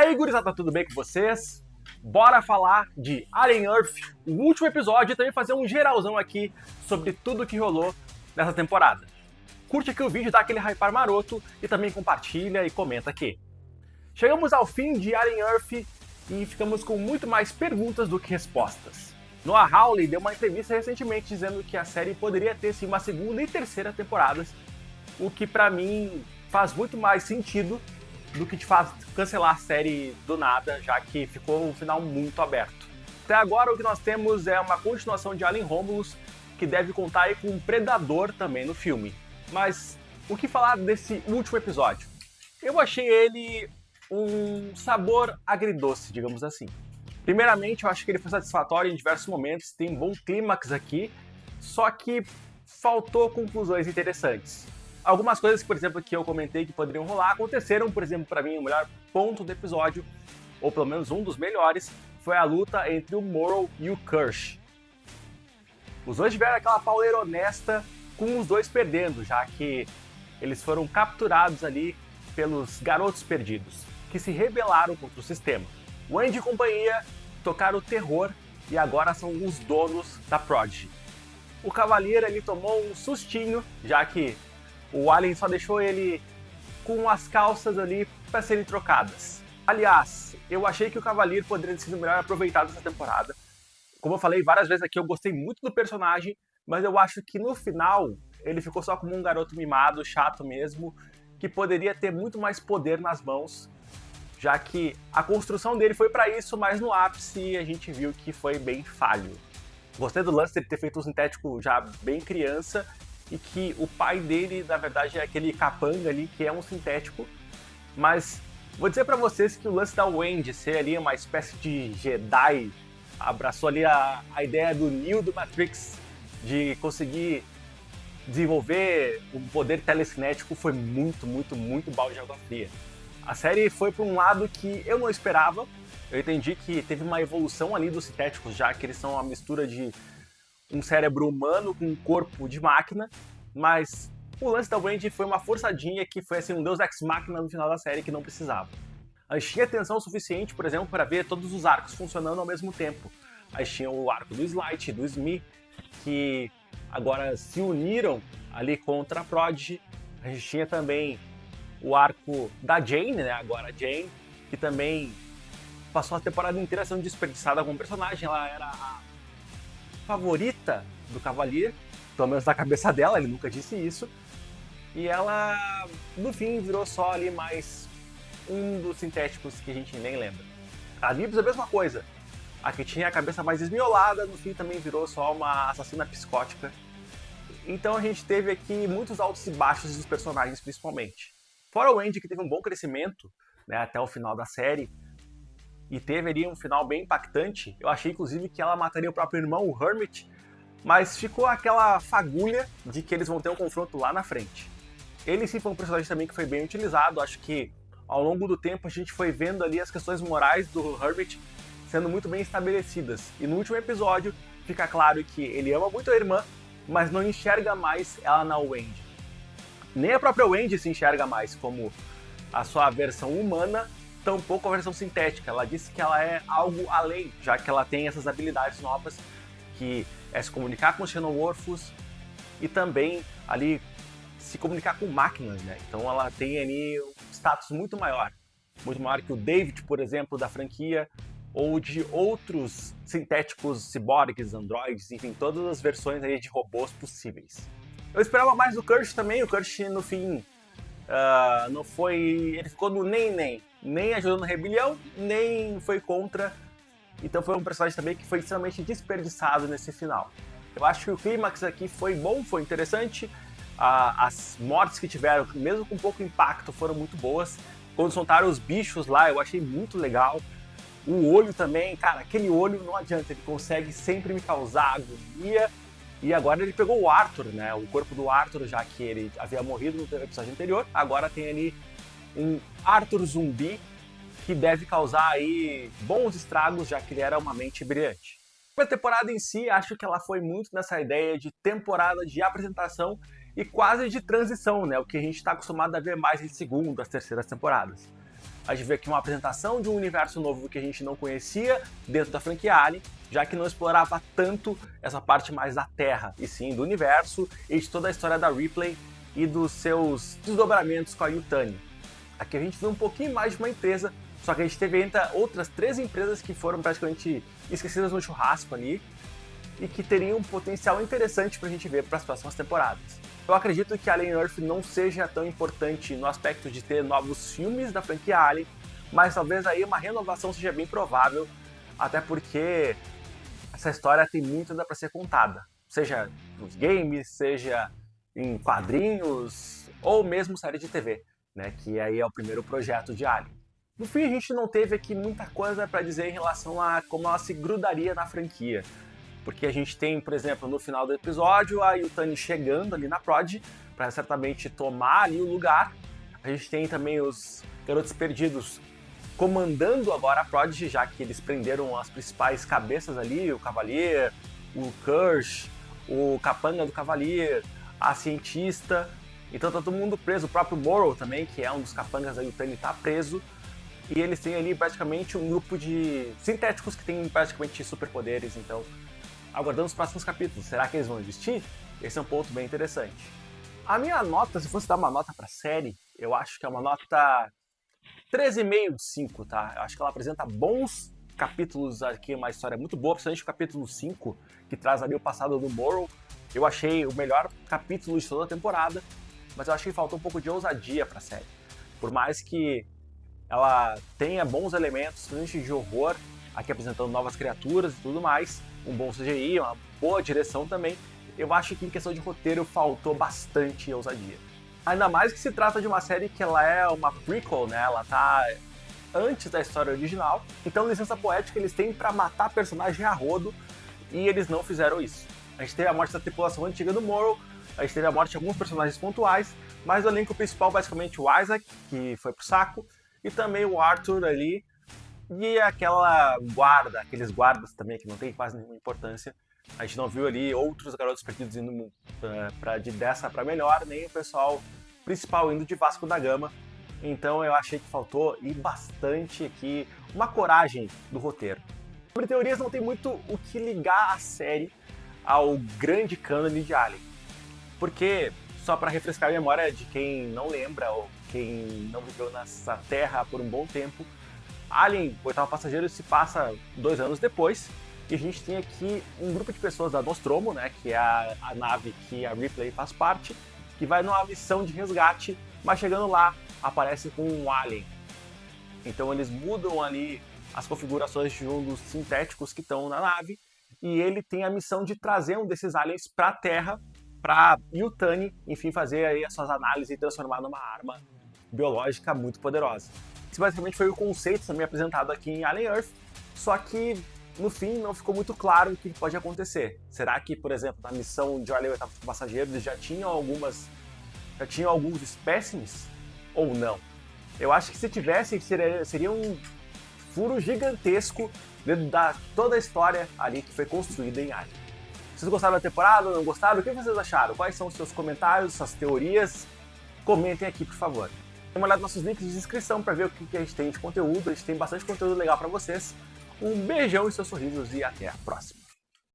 aí, gurizada, tudo bem com vocês? Bora falar de Alien Earth, o último episódio, e também fazer um geralzão aqui sobre tudo que rolou nessa temporada. Curte aqui o vídeo, dá aquele hypar maroto e também compartilha e comenta aqui. Chegamos ao fim de Alien Earth e ficamos com muito mais perguntas do que respostas. Noah Hawley deu uma entrevista recentemente dizendo que a série poderia ter sim uma segunda e terceira temporadas, o que pra mim faz muito mais sentido do que te faz cancelar a série do nada, já que ficou um final muito aberto. Até agora o que nós temos é uma continuação de Alien Romulus, que deve contar aí com um Predador também no filme. Mas o que falar desse último episódio? Eu achei ele um sabor agridoce, digamos assim. Primeiramente, eu acho que ele foi satisfatório em diversos momentos, tem um bom clímax aqui, só que faltou conclusões interessantes. Algumas coisas, por exemplo, que eu comentei que poderiam rolar, aconteceram. Por exemplo, para mim, o melhor ponto do episódio, ou pelo menos um dos melhores, foi a luta entre o Morrow e o Kirsch. Os dois tiveram aquela pauleira honesta, com os dois perdendo, já que eles foram capturados ali pelos garotos perdidos, que se rebelaram contra o sistema. O Andy e companhia tocaram o terror e agora são os donos da Prodigy. O Cavalier ele tomou um sustinho, já que o Alien só deixou ele com as calças ali para serem trocadas. Aliás, eu achei que o Cavalier poderia ter sido melhor aproveitado essa temporada. Como eu falei várias vezes aqui, eu gostei muito do personagem, mas eu acho que no final ele ficou só como um garoto mimado, chato mesmo, que poderia ter muito mais poder nas mãos, já que a construção dele foi para isso, mas no ápice a gente viu que foi bem falho. Gostei do lance de ter feito um sintético já bem criança, e que o pai dele, na verdade, é aquele capanga ali, que é um sintético. Mas vou dizer pra vocês que o lance da Wendy ser ali uma espécie de Jedi, abraçou ali a ideia do Neo do Matrix, de conseguir desenvolver um poder telecinético, foi muito balde de água fria. A série foi pra um lado que eu não esperava. Eu entendi que teve uma evolução ali dos sintéticos, já que eles são uma mistura de um cérebro humano com um corpo de máquina, mas o lance da Wendy foi uma forçadinha que foi assim um deus ex machina no final da série que não precisava. A gente tinha atenção suficiente, por exemplo, para ver todos os arcos funcionando ao mesmo tempo. A gente tinha o arco do Slight, do Smee, que agora se uniram ali contra a Prodigy. A gente tinha também o arco da Jane, né, agora a Jane, que também passou a temporada inteira sendo desperdiçada como personagem. Ela era a favorita do Cavalier, pelo menos na cabeça dela, ele nunca disse isso, e ela no fim virou só ali mais um dos sintéticos que a gente nem lembra. A Libs é a mesma coisa, a que tinha a cabeça mais esmiolada, no fim também virou só uma assassina psicótica. Então a gente teve aqui muitos altos e baixos dos personagens, principalmente. Fora o Andy, que teve um bom crescimento, né, até o final da série, e teve ali um final bem impactante. Eu achei inclusive que ela mataria o próprio irmão, o Hermit, mas ficou aquela fagulha de que eles vão ter um confronto lá na frente. Ele sim foi um personagem também que foi bem utilizado. Acho que ao longo do tempo a gente foi vendo ali as questões morais do Hermit sendo muito bem estabelecidas. E no último episódio fica claro que ele ama muito a irmã, mas não enxerga mais ela na Wendy. Nem a própria Wendy se enxerga mais como a sua versão humana, tampouco a versão sintética. Ela disse que ela é algo além, já que ela tem essas habilidades novas, que é se comunicar com os xenomorfos e também ali se comunicar com máquinas, né? Então ela tem ali um status muito maior que o David, por exemplo, da franquia, ou de outros sintéticos ciborgues, androides, enfim, todas as versões aí de robôs possíveis. Eu esperava mais do Kirsch também. O Kirsch no fim não foi... ele ficou no nem ajudou na rebelião, nem foi contra. Então foi um personagem também que foi extremamente desperdiçado nesse final. Eu acho que o clímax aqui foi bom, foi interessante. As mortes que tiveram, mesmo com pouco impacto, foram muito boas. Quando soltaram os bichos lá, eu achei muito legal. O olho também, cara, aquele olho não adianta, ele consegue sempre me causar agonia. E agora ele pegou o Arthur, né? O corpo do Arthur, já que ele havia morrido no episódio anterior. Agora tem ali um Arthur zumbi que deve causar aí bons estragos, já que ele era uma mente brilhante. A temporada em si, acho que ela foi muito nessa ideia de temporada de apresentação e quase de transição, né? O que a gente está acostumado a ver mais em segundas, terceiras temporadas. A gente vê aqui uma apresentação de um universo novo que a gente não conhecia dentro da franquia Alien, já que não explorava tanto essa parte mais da Terra, e sim do universo e de toda a história da Ripley e dos seus desdobramentos com a Yutani. Aqui a gente vê um pouquinho mais de uma empresa, só que a gente teve ainda outras 3 empresas que foram praticamente esquecidas no churrasco ali e que teriam um potencial interessante pra gente ver para as próximas temporadas. Eu acredito que Alien Earth não seja tão importante no aspecto de ter novos filmes da franquia Alien, mas talvez aí uma renovação seja bem provável, até porque essa história tem muito ainda para ser contada, seja nos games, seja em quadrinhos ou mesmo série de TV, né, que aí é o primeiro projeto de Alien. No fim, a gente não teve aqui muita coisa para dizer em relação a como ela se grudaria na franquia, porque a gente tem, por exemplo, no final do episódio, a Yutani chegando ali na Prod para certamente tomar ali o lugar. A gente tem também os Garotos Perdidos comandando agora a Prod, já que eles prenderam as principais cabeças ali, o Cavalier, o Kirsch, o Capanga do Cavalier, a cientista. Então tá todo mundo preso, o próprio Morrow também, que é um dos capangas da Yutani, tá preso. E eles têm ali praticamente um grupo de sintéticos que têm praticamente superpoderes, então aguardando os próximos capítulos. Será que eles vão existir? Esse é um ponto bem interessante. A minha nota, se fosse dar uma nota pra série, eu acho que é uma nota 3,5 de 5, tá? Eu acho que ela apresenta bons capítulos aqui, uma história muito boa, principalmente o capítulo 5, que traz ali o passado do Morrow. Eu achei o melhor capítulo de toda a temporada, mas eu acho que faltou um pouco de ousadia pra série. Por mais que ela tenha bons elementos, principalmente de horror, aqui apresentando novas criaturas e tudo mais, um bom CGI, uma boa direção também, eu acho que em questão de roteiro faltou bastante ousadia. Ainda mais que se trata de uma série que ela é uma prequel, né? Ela tá antes da história original, então licença poética eles têm pra matar personagem a rodo e eles não fizeram isso. A gente teve a morte da tripulação antiga do Morrow, a gente teve a morte de alguns personagens pontuais, mas o elenco principal basicamente o Isaac, que foi pro saco, e também o Arthur ali, e aquela guarda, aqueles guardas também que não tem quase nenhuma importância. A gente não viu ali outros garotos perdidos indo de dessa para melhor, nem o pessoal principal indo de Vasco da Gama. Então eu achei que faltou e bastante aqui uma coragem do roteiro. Sobre teorias, não tem muito o que ligar a série ao grande cânone de Alien. Porque, só para refrescar a memória de quem não lembra ou quem não viveu nessa terra por um bom tempo, Alien, o Oitavo Passageiro, se passa 2 anos depois, e a gente tem aqui um grupo de pessoas da Nostromo, né, que é a nave que a Ripley faz parte, que vai numa missão de resgate, mas chegando lá, aparece com um alien. Então eles mudam ali as configurações de um dos sintéticos que estão na nave, e ele tem a missão de trazer um desses aliens para a Terra, para Yutani, enfim, fazer aí as suas análises e transformar numa arma biológica muito poderosa. Esse basicamente foi o conceito também apresentado aqui em Alien Earth, só que no fim não ficou muito claro o que pode acontecer. Será que, por exemplo, na missão de Alien Oitavo Passageiro eles já tinham alguns espécimes ou não? Eu acho que se tivesse, seria um furo gigantesco dentro da toda a história ali que foi construída em Alien. Vocês gostaram da temporada? Não gostaram? O que vocês acharam? Quais são os seus comentários, suas teorias? Comentem aqui, por favor. Dê uma olhada nos nossos links de inscrição para ver o que a gente tem de conteúdo. A gente tem bastante conteúdo legal para vocês. Um beijão em seus sorrisos e até a próxima.